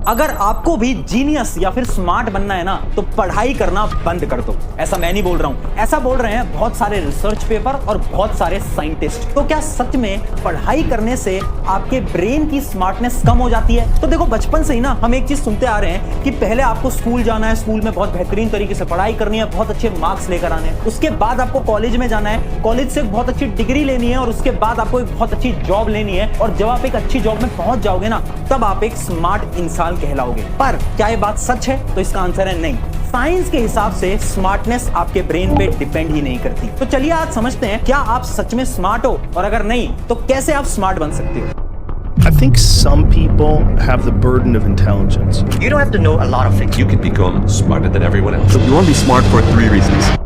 अगर आपको भी जीनियस या फिर स्मार्ट बनना है ना, तो पढ़ाई करना बंद कर दो। ऐसा मैं नहीं बोल रहा हूं, ऐसा बोल रहे हैं बहुत सारे रिसर्च पेपर और बहुत सारे साइंटिस्ट। तो क्या सच में पढ़ाई करने से आपके ब्रेन की स्मार्टनेस कम हो जाती है? तो देखो, बचपन से ही ना हम एक चीज सुनते आ रहे हैं कि पहले आपको स्कूल जाना है, स्कूल में बहुत बेहतरीन तरीके से पढ़ाई करनी है, बहुत अच्छे मार्क्स लेकर आने हैं। उसके बाद आपको कॉलेज में जाना है, कॉलेज से एक बहुत अच्छी डिग्री लेनी है और उसके बाद आपको एक बहुत अच्छी जॉब लेनी है। और जब आप एक अच्छी जॉब में पहुंच जाओगे ना, तब आप एक स्मार्ट इंसान कहलाओगे। पर क्या ये बात सच है? तो इसका आंसर है नहीं। साइंस के हिसाब से स्मार्टनेस आपके ब्रेन पे डिपेंड ही नहीं करती। तो चलिए आज समझते हैं, क्या आप सच में स्मार्ट हो, और अगर नहीं तो कैसे आप स्मार्ट बन सकते हो। I think some people have the burden of intelligence. You don't have to know a lot of things. You can become smarter than everyone else. So you want to be smart for 3 reasons.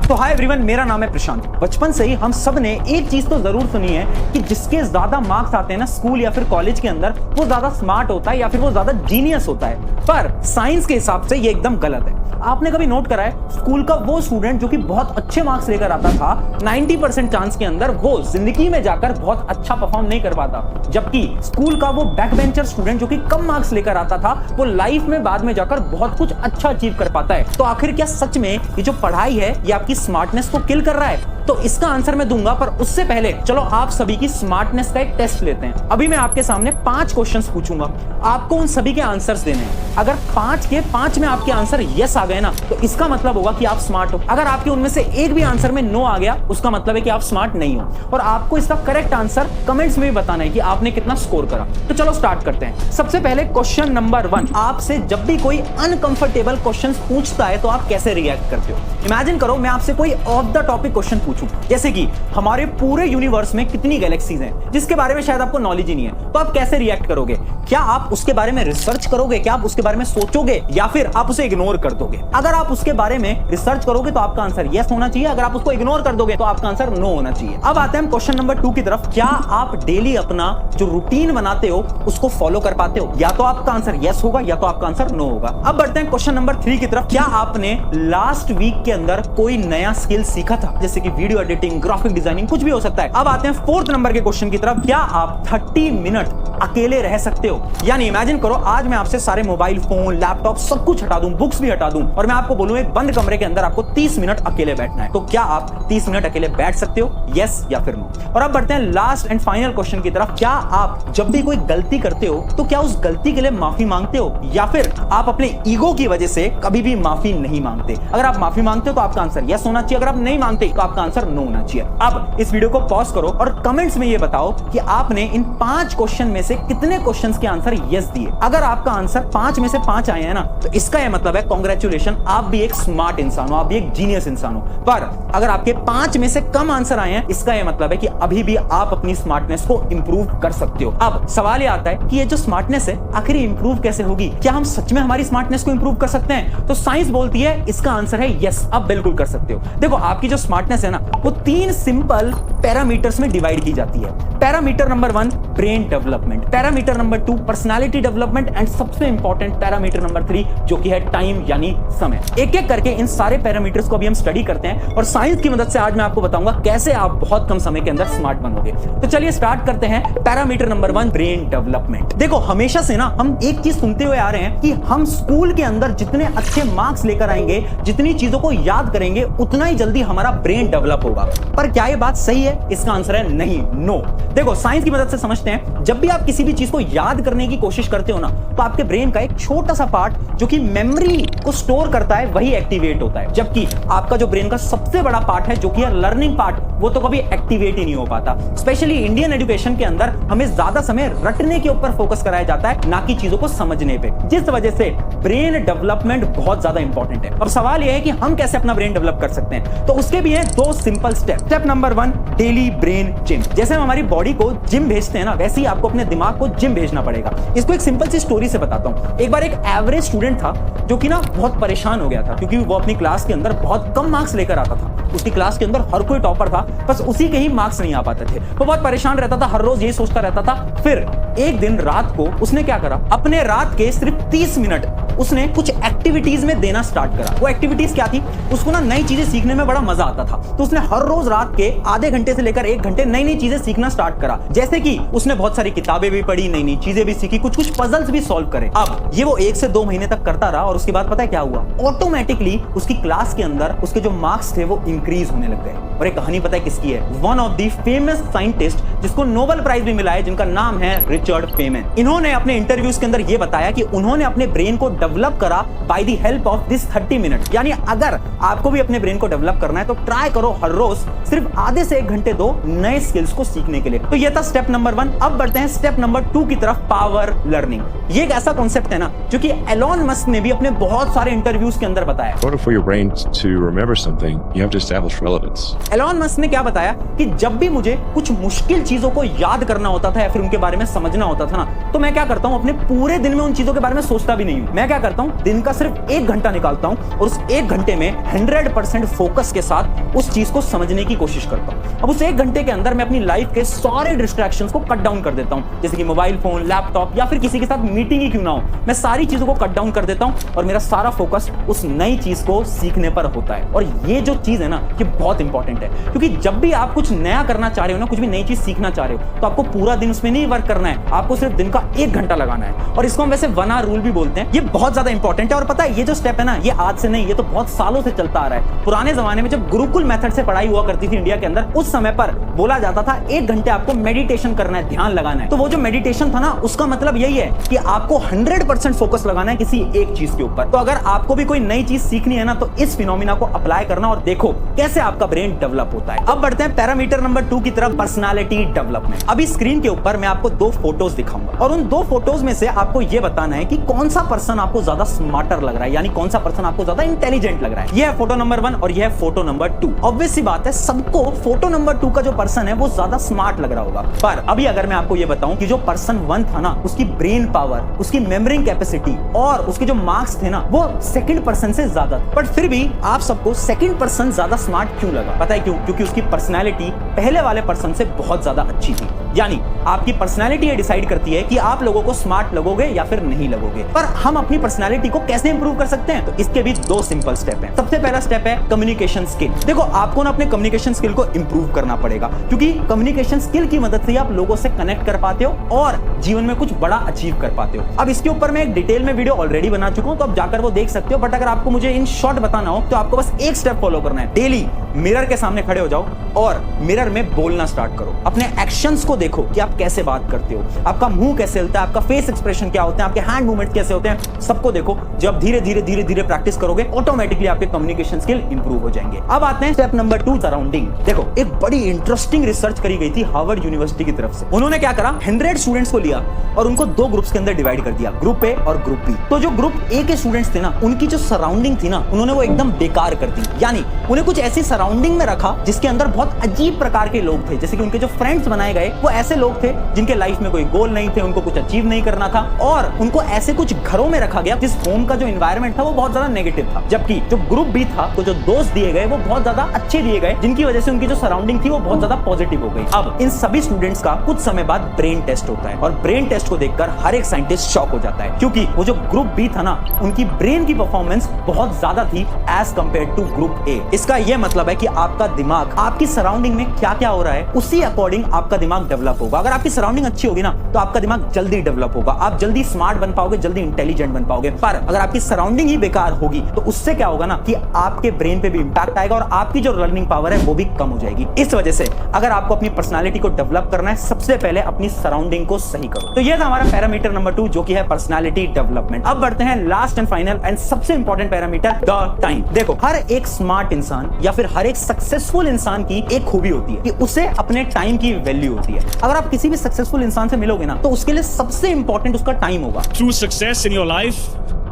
तो hi everyone, मेरा नाम है प्रशांत। बचपन से ही हम सब ने एक चीज तो जरूर सुनी है कि जिसके ज्यादा मार्क्स आते हैं ना स्कूल या फिर कॉलेज के अंदर, वो ज्यादा स्मार्ट होता है या फिर वो ज्यादा जीनियस होता है। पर साइंस के हिसाब से ये एकदम गलत है। आपने कभी नोट करा है, स्कूल का वो स्टूडेंट जो कि बहुत अच्छे मार्क्स लेकर आता था, 90% चांस के अंदर वो जिंदगी में जाकर बहुत अच्छा परफॉर्म नहीं कर पाता। जबकि स्कूल का वो बैक बेंचर स्टूडेंट जो कि कम मार्क्स लेकर आता था, वो लाइफ में बाद में जाकर बहुत कुछ अच्छा अचीव कर पाता है। तो आखिर क्या सच में ये जो पढ़ाई है ये आपकी स्मार्टनेस को किल कर रहा है? तो इसका आंसर मैं दूंगा, पर उससे पहले चलो आप सभी की स्मार्टनेस का एक टेस्ट लेते हैं। अभी मैं आपके सामने 5 क्वेश्चंस पूछूंगा, आपको उन सभी के आंसर्स देने हैं। अगर 5 के 5 में आपके आंसर यस आ गए ना, तो इसका मतलब होगा कि आप स्मार्ट हो। अगर आपके उनमें से एक भी आंसर में नो आ गया, उसका मतलब है कि आप स्मार्ट नहीं हो। और आपको इसका करेक्ट आंसर कमेंट्स में भी बताना है कि आपने कितना स्कोर करा। तो चलो स्टार्ट करते हैं। सबसे पहले क्वेश्चन नंबर 1, आपसे जब भी कोई अनकंफर्टेबल क्वेश्चन पूछता है तो आप कैसे रिएक्ट करते हो? इमेजिन करो मैं आपसे कोई ऑफ द टॉपिक क्वेश्चन पूछूं, जैसे कि हमारे पूरे यूनिवर्स में कितनी गैलेक्सीज हैं, जिसके बारे में शायद आपको नॉलेज ही नहीं है। तो आप कैसे रिएक्ट करोगे? क्या आप उसके बारे में रिसर्च करोगे? क्या आप उसके बारे में सोचोगे, या फिर आप उसे इग्नोर कर दोगे? अगर आप उसके बारे में रिसर्च करोगे तो आपका आंसर यस होना चाहिए। अगर आप उसको इग्नोर कर दोगे तो आपका आंसर नो होना चाहिए। अब आते हैं क्वेश्चन नंबर 2 की तरफ। क्या आप डेली अपना जो रूटीन बनाते हो उसको फॉलो कर पाते हो? या तो आपका आंसर यस होगा या तो आपका आंसर नो होगा। अब बढ़ते हैं क्वेश्चन नंबर 3 की तरफ। क्या आपने लास्ट वीक के अंदर कोई नया स्किल सीखा था, जैसे कि वीडियो एडिटिंग, ग्राफिक डिजाइनिंग, कुछ भी हो सकता है। अब आते हैं 4th नंबर के क्वेश्चन की तरफ। क्या आप 30 मिनट अकेले रह सकते हो? यानी इमेजिन करो आज मैं आपसे सारे मोबाइल फोन, लैपटॉप सब कुछ हटा दूं, बुक्स भी हटा दूं, और मैं आपको बोलूं एक बंद कमरे के अंदर आपको 30 मिनट अकेले बैठना है। तो क्या आप 30 मिनट अकेले बैठ सकते हो? यस या फिर नो? और अब बढ़ते हैं लास्ट एंड फाइनल क्वेश्चन की तरफ। क्या आप जब भी कोई गलती करते हो तो क्या उस गलती के लिए माफी मांगते हो, या फिर आप अपने ईगो की वजह से कभी भी माफी नहीं मांगते? अगर आप माफी मांगते हो तो आपका आंसर यस होना चाहिए। अगर आप नहीं मांगते तो आपका आंसर नो होना चाहिए। अब इस वीडियो को पॉज करो और कमेंट्स में ये बताओ कि आपने इन 5 क्वेश्चन में से कितने क्वेश्चंस के आंसर यस दिए। अगर आपका आंसर 5 में से 5 आए हैं ना, तो इसका यह मतलब है कांग्रेचुलेशन, आप भी एक स्मार्ट इंसान हो, आप भी एक जीनियस इंसान हो। पर अगर आपके 5 में से कम आंसर आए हैं, इसका यह मतलब है कि अभी भी आप अपनी स्मार्टनेस को इंप्रूव कर सकते हो। अब सवाल यह आता है कि ये जो स्मार्टनेस है आखिर इंप्रूव कैसे होगी? क्या हम सच में हमारी स्मार्टनेस को इंप्रूव कर सकते हैं? तो साइंस बोलती है इसका आंसर है यस, आप बिल्कुल कर सकते हो। देखो, आपकी जो स्मार्टनेस है ना, वो 3 सिंपल पैरामीटर्स में डिवाइड की जाती है। Parameter number 1 brain development, parameter number 2 personality development, and सबसे इंपॉर्टेंट पैरामीटर नंबर 3 जो कि है टाइम यानी समय। एक एक करके इन सारे पैरामीटर्स को अभी हम स्टडी करते हैं, और साइंस की मदद से आज मैं आपको बताऊंगा कैसे आप बहुत कम समय के अंदर स्मार्ट बनोगे। तो चलिए स्टार्ट करते हैं। Parameter number 1 brain development. देखो, हमेशा से ना हम एक चीज सुनते हुए आ रहे हैं कि हम स्कूल के अंदर जितने अच्छे मार्क्स लेकर आएंगे, जितनी चीजों को याद करेंगे, उतना ही जल्दी हमारा ब्रेन डेवलप होगा। पर क्या ये बात सही है? इसका आंसर है नहीं, नो। देखो, साइंस की मदद से समझते हैं, जब भी आप किसी भी चीज को याद करने की कोशिश करते हो ना, तो आपके ब्रेन का एक छोटा सा पार्ट जो कि मेमोरी को स्टोर करता है, वही एक्टिवेट होता है। जबकि आपका जो ब्रेन का सबसे बड़ा पार्ट है, जो कि है लर्निंग पार्ट, वो तो कभी एक्टिवेट ही नहीं हो पाता। स्पेशली इंडियन एजुकेशन के अंदर हमें ज्यादा समय रटने के ऊपर फोकस कराया जाता है, ना कि चीजों को समझने पे, जिस वजह से ब्रेन डेवलपमेंट बहुत ज्यादा इंपॉर्टेंट है। और सवाल यह है कि हम कैसे अपना ब्रेन डेवलप कर सकते हैं? तो उसके भी है 2 simple step. Step number 1, daily brain gym. जैसे हम हमारी बॉडी को जिम भेजते हैं ना, वैसे ही आपको अपने दिमाग को जिम भेजना पड़ेगा। इसको एक सिंपल सी स्टोरी से बताता हूं। एक बार एक एवरेज स्टूडेंट था जो कि ना बहुत परेशान हो गया था, क्योंकि वो अपनी क्लास के अंदर बहुत कम मार्क्स लेकर आता था। उसकी क्लास के अंदर हर कोई टॉपर था, बस उसी के ही मार्क्स नहीं आ पाते थे। वो बहुत परेशान रहता था, हर रोज यही सोचता रहता था। फिर एक दिन रात को उसने क्या करा, अपने रात के सिर्फ 30 मिनट उसने कुछ एक्टिविटीज में देना स्टार्ट करा। वो एक्टिविटीज क्या थी, उसको ना नई चीजें सीखने में बड़ा मजा आता था, तो उसने हर रोज रात के आधे घंटे से लेकर 1 घंटे नई नई चीजें सीखना स्टार्ट करा। जैसे कि उसने बहुत सारी किताबें भी पढ़ी, नई नई चीजें भी सीखी, कुछ कुछ पजल्स भी सॉल्व करे। अब ये वो 1 से 2 महीने तक करता रहा और उसके बाद पता है क्या हुआ, ऑटोमेटिकली उसकी क्लास के अंदर उसके जो मार्क्स थे वो इंक्रीज होने लग गए। और एक कहानी पता है किसकी है, one of the famous scientist जिसको नोबेल प्राइज भी मिला है, जिनका नाम है रिचर्ड फेमन। इन्होंने अपने इंटरव्यूज के अंदर ये बताया कि उन्होंने अपने ब्रेन को डेवलप करा by the help of this 30 minute. यानी अगर आपको भी अपने ब्रेन को डेवलप करना है तो ट्राई करो हर रोज सिर्फ आधे से 1 घंटे दो नए स्किल्स को सीखने के लिए। तो ये था स्टेप नंबर 1। अब बढ़ते हैं स्टेप नंबर 2 की तरफ, पावर लर्निंग। ये एक ऐसा कॉन्सेप्ट है ना जो कि एलॉन मस्क ने भी अपने बहुत सारे इंटरव्यूज के अंदर बताया। In order for your brain to remember something, you have to establish relevance. Elon Musk ने क्या बताया कि जब भी मुझे कुछ मुश्किल चीजों को याद करना होता था या फिर उनके बारे में समझना होता था ना, तो मैं क्या करता हूं, अपने पूरे दिन में उन चीजों के बारे में सोचता भी नहीं हूं। मैं क्या करता हूं, दिन का सिर्फ 1 घंटा निकालता हूं और उस 1 घंटे में 100% फोकस के साथ उस चीज को समझने की कोशिश करता हूं। अब उस 1 घंटे के अंदर मैं अपनी लाइफ के सारे डिस्ट्रैक्शंस को कट डाउन कर देता हूं, जैसे कि मोबाइल फोन, लैपटॉप या फिर किसी के साथ मीटिंग ही क्यों ना हो, मैं सारी चीजों को कट डाउन कर देता हूं और मेरा सारा फोकस उस नई चीज को सीखने पर होता है। और ये जो चीज है ना, ये बहुत इंपॉर्टेंट है, क्योंकि जब भी आप कुछ नया करना चाह रहे हो ना, कुछ भी नई चीज सीखना चाह रहे हो, तो आपको पूरा दिन उसमें नहीं वर्क करना है, आपको सिर्फ दिन का 1 घंटा लगाना है। और इसको हम वैसे 1 आवर रूल भी बोलते हैं। ये बहुत ज्यादा इंपॉर्टेंट है। और पता है ये जो स्टेप है ना, ये आज से नहीं, ये तो बहुत सालों से चलता आ रहा है। पुराने जमाने में जब गुरुकुल मेथड से पढ़ाई हुआ करती थी इंडिया के अंदर, उस समय पर बोला जाता था 1 घंटे आपको मेडिटेशन करना है, ध्यान लगाना है। तो वो जो मेडिटेशन था ना, उसका मतलब यही है कि आपको 100% फोकस लगाना है किसी एक चीज के ऊपर। तो अगर आपको भी कोई नई चीज सीखनी है ना, तो इस फिनोमिना को अप्लाई करना और देखो कैसे आपका ब्रेन डेवलप होता है। अब बढ़ते हैं पैरामीटर नंबर 2 की तरफ, पर्सनालिटी डेवलपमेंट। अभी स्क्रीन के ऊपर मैं आपको 2 फोटोज दिखाऊंगा और उन 2 फोटोज में से आपको यह बताना है कि कौन सा पर्सन आपको ज्यादा स्मार्टर लग रहा है, यानी कौन सा पर्सन आपको ज्यादा इंटेलिजेंट लग रहा है। यह है फोटो नंबर 1 और यह है फोटो नंबर 2। ऑब्वियस सी बात है, सबको फोटो नंबर 2 का जो पर्सन है वो ज्यादा स्मार्ट लग रहा होगा। पर अभी अगर मैं आपको यह बताऊं कि जो पर्सन 1 था ना, उसकी ब्रेन पावर, उसकी मेमोरी कैपेसिटी और उसके जो मार्क्स थे ना, वो सेकंड पर्सन से ज्यादा थे। बट फिर भी आप सबको सेकंड पर्सन ज्यादा स्मार्ट क्यों लगा? पता है क्यों? क्योंकि उसकी पर्सनैलिटी पहले वाले पर्सन से बहुत ज्यादा अच्छी थी। यानी आपकी पर्सनैलिटी ये डिसाइड करती है कि आप लोगों को स्मार्ट लगोगे या फिर नहीं लगोगे। पर हम अपनी पर्सनैलिटी को कैसे इंप्रूव कर सकते हैं? तो इसके भी 2 सिंपल स्टेप हैं। सबसे पहला स्टेप है कम्युनिकेशन स्किल। देखो, आपको ना अपने कम्युनिकेशन स्किल को इंप्रूव करना पड़ेगा, क्योंकि कम्युनिकेशन स्किल की मदद से आप लोगों से कनेक्ट कर पाते हो और जीवन में कुछ बड़ा अचीव कर पाते हो। अब इसके ऊपर मैं एक डिटेल में वीडियो ऑलरेडी बना चुका हूं, तो आप जाकर वो देख सकते हो। बट अगर आपको मुझे इन शॉर्ट बताना हो तो आपको बस एक स्टेप फॉलो करना है। डेली मिरर के सामने खड़े हो जाओ और मिरर में बोलना स्टार्ट करो। अपने एक्शंस को देखो कि आप कैसे बात करते हो, आपका मुंह कैसे हिलता है, आपका फेस एक्सप्रेशन क्या होते हैं, आपके हैंड मूवमेंट कैसे होते हैं, सबको देखो। जब धीरे धीरे प्रैक्टिस करोगे, ऑटोमेटिकली आपके कम्युनिकेशन स्किल इंप्रूव हो जाएंगे। अब आते हैं स्टेप नंबर 2, सराउंडिंग। देखो, एक बड़ी इंटरेस्टिंग रिसर्च करी गई थी हार्वर्ड यूनिवर्सिटी की तरफ से। उन्होंने क्या करा, 100 स्टूडेंट्स को लिया और उनको 2 ग्रुप्स के अंदर डिवाइड कर दिया, ग्रुप ए और ग्रुप बी। तो जो ग्रुप ए के स्टूडेंट्स थे ना, उनकी जो सराउंडिंग थी ना, उन्होंने वो एकदम बेकार कर दी। यानी उन्हें कुछ ऐसी सराउंडिंग में रखा जिसके अंदर बहुत अजीब प्रकार के लोग थे। जैसे कि उनके जो फ्रेंड्स बनाए गए वो ऐसे लोग थे जिनके लाइफ में कोई गोल नहीं थे, उनको कुछ अचीव नहीं करना था, और उनको ऐसे कुछ घरों में रखा गया जिस होम का जो एनवायरनमेंट था वो बहुत ज्यादा नेगेटिव था। जबकि जो ग्रुप बी था, तो जो दोस्त दिए गए वो बहुत ज्यादा अच्छे दिए गए, जिनकी वजह से उनकी जो सराउंडिंग थी वो बहुत ज्यादा पॉजिटिव हो गई। अब इन सभी स्टूडेंट्स का कुछ समय बाद ब्रेन टेस्ट होता है और ब्रेन टेस्ट को देखकर हर एक साइंटिस्ट शॉक हो जाता है, क्योंकि वो जो ग्रुप बी था ना, उनकी ब्रेन की परफॉर्मेंस बहुत ज्यादा थी as compare to group A. इसका यह मतलब है कि आपका दिमाग, आपकी सराउंडिंग में क्या क्या हो रहा है, उसी अकॉर्डिंग आपका दिमाग डेवलप होगा। अगर आपकी सराउंडिंग अच्छी होगी ना, तो आपका दिमाग जल्दी डेवलप होगा, आप जल्दी स्मार्ट बन पाओगे, जल्दी इंटेलिजेंट बन पाओगे। पर अगर आपकी सराउंडिंग ही बेकार होगी तो उससे क्या होगा ना, कि आपके ब्रेन पे भी इंपैक्ट आएगा और आपकी जो लर्निंग पावर है वो भी कम हो जाएगी। इस वजह से अगर आपको अपनी पर्सनालिटी को डेवलप करना है, सबसे पहले अपनी सराउंडिंग को सही करो। तो यह था हमारा पैरामीटर नंबर 2, जो कि है पर्सनालिटी डेवलपमेंट। अब बढ़ते हैं लास्ट एंड फाइनल एंड सबसे इंपॉर्टेंट पैरामीटर, द टाइम। देखो, हर एक स्मार्ट इंसान या फिर हर एक सक्सेसफुल इंसान की एक खूबी होती है कि उसे अपने टाइम की वैल्यू होती है। अगर आप किसी भी सक्सेसफुल इंसान से मिलोगे ना, तो उसके लिए सबसे इंपॉर्टेंट उसका टाइम होगा। True success in your life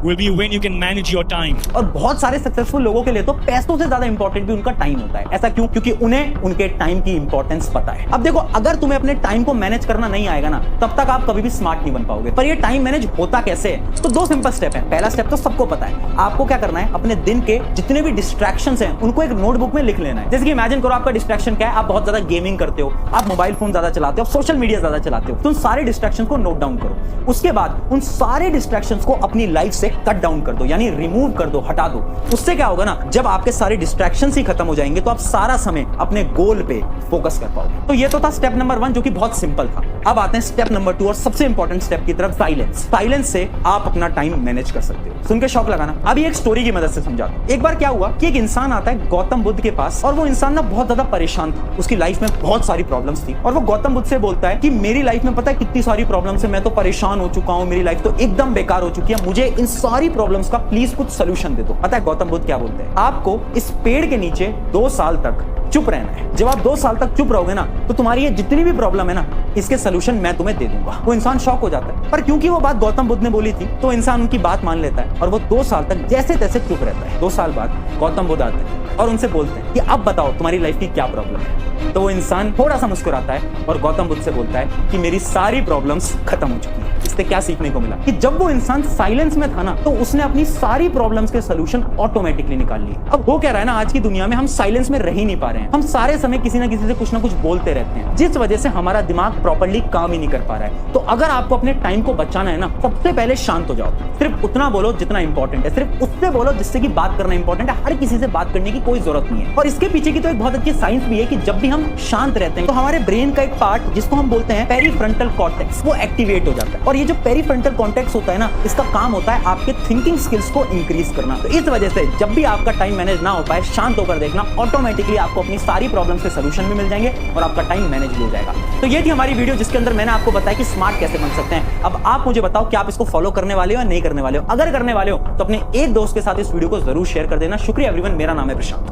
will be when you can manage your time. और बहुत सारे सक्सेसफुल लोगों के लिए तो पैसों से ज्यादा इंपॉर्टेंट भी उनका टाइम होता है। ऐसा क्यों? क्योंकि उन्हें उनके टाइम की इंपॉर्टेंस पता है। अब देखो, अगर तुम्हें अपने टाइम को मैनेज करना नहीं आएगा ना, तब तक आप कभी भी स्मार्ट नहीं बन पाओगे। पर ये टाइम मैनेज होता कैसे है? तो 2 सिंपल स्टेप है। पहला स्टेप तो सबको पता है। आपको क्या करना है, अपने दिन के जितने भी डिस्ट्रैक्शंस हैं उनको एक नोटबुक में लिख लेना है। जैसे कि इमेजिन करो, आपका डिस्ट्रैक्शन क्या है? आप बहुत ज्यादा गेमिंग करते हो, आप मोबाइल फोन ज्यादा चलाते हो, सोशल मीडिया ज्यादा चलाते हो। तो उन सारे डिस्ट्रैक्शंस को नोट डाउन करो। उसके बाद उन सारे डिस्ट्रैक्शंस को अपनी लाइफ से कट डाउन कर दो, यानी रिमूव कर दो, हटा दो। उससे क्या होगा ना, जब आपके सारे डिस्ट्रैक्शंस ही खत्म हो जाएंगे तो आप सारा समय अपने गोल पे फोकस कर पाओगे। तो ये तो था स्टेप नंबर 1, जो कि बहुत सिंपल था। अब आते हैं स्टेप नंबर 2 और सबसे इंपॉर्टेंट स्टेप की तरफ, साइलेंस। साइलेंस से आप अपना टाइम मैनेज कर सकते हो। सुन के शौक लगाना। अभी एक स्टोरी की मदद से समझाता हूं। एक बार क्या हुआ कि एक इंसान आता है गौतम बुद्ध के पास, और वो इंसान ना बहुत ज्यादा परेशान था। उसकी लाइफ में बहुत सारी प्रॉब्लम्स थी, और वो गौतम बुद्ध से बोलता है कि मेरी लाइफ में पता है कितनी सारी प्रॉब्लम्स है, मैं तो परेशान हो चुका हूं, मेरी लाइफ तो एकदम बेकार हो चुकी है, मुझे इन सारी प्रॉब्लम्स का प्लीज कुछ सोल्यूशन दे दो। पता है गौतम बुद्ध क्या बोलते हैं? आपको इस पेड़ के नीचे 2 साल तक चुप रहना है। जब आप 2 साल तक चुप रहोगे ना, तो तुम्हारी ये जितनी भी प्रॉब्लम है ना, इसके सोल्यूशन मैं तुम्हें दे दूंगा। वो इंसान शॉक हो जाता है, पर क्योंकि वो बात गौतम बुद्ध ने बोली थी, तो इंसान उनकी बात मान लेता है और वो 2 साल तक जैसे तैसे चुप रहता है। 2 साल बाद गौतम बुद्ध आते हैं और उनसे बोलते हैं कि अब बताओ तुम्हारी लाइफ की क्या प्रॉब्लम है। तो वो इंसान थोड़ा सा मुस्कुराता है और गौतम बुद्ध से बोलता है कि मेरी सारी प्रॉब्लम्स खत्म हो चुकी है। इससे क्या सीखने को मिला कि जब वो इंसान साइलेंस में था ना, तो उसने अपनी सारी प्रॉब्लम्स के सोल्यूशन ऑटोमेटिकली निकाल लिए। अब हो क्या रहा है ना, आज की दुनिया में हम साइलेंस में रह ही नहीं पा रहे हैं। हम सारे समय किसी ना किसी से कुछ ना कुछ बोलते रहते हैं, जिस वजह से हमारा दिमाग प्रॉपर्ली काम ही नहीं कर पा रहा है। तो अगर आपको अपने टाइम को बचाना है ना, सबसे पहले शांत हो जाओ। सिर्फ उतना बोलो जितना इंपॉर्टेंट है, सिर्फ उससे बोलो जिससे कि बात करना इंपॉर्टेंट है। हर किसी से बात करने की कोई जरूरत नहीं है। और इसके पीछे की तो एक बहुत अच्छी साइंस भी है कि जब भी हम शांत रहते हैं तो हमारे ब्रेन का एक पार्ट, जिसको हम बोलते हैं पेरीफ्रंटल कॉर्टेक्स, वो एक्टिवेट हो जाता है। और ये जो पेरीफ्रंटल कॉर्टेक्स होता है ना, इसका काम होता है आपके थिंकिंग स्किल्स को इंक्रीज करना। तो इस वजह से जब भी आपका टाइम मैनेज ना हो पाए, शांत होकर देखना, ऑटोमेटिकली आपको अपनी सारी प्रॉब्लम्स के सोल्यूशन भी मिल जाएंगे और आपका टाइम मैनेज भी हो जाएगा। तो ये थी हमारी वीडियो, जिसके अंदर मैंने आपको बताया कि स्मार्ट कैसे बन सकते हैं। अब आप मुझे बताओ कि आप इसको फॉलो करने वाले हो या नहीं करने वाले हो। अगर करने वाले हो तो अपने एक दोस्त के साथ इस वीडियो को जरूर शेयर कर देना। शुक्रिया एवरीवन, मेरा नाम है प्रशांत।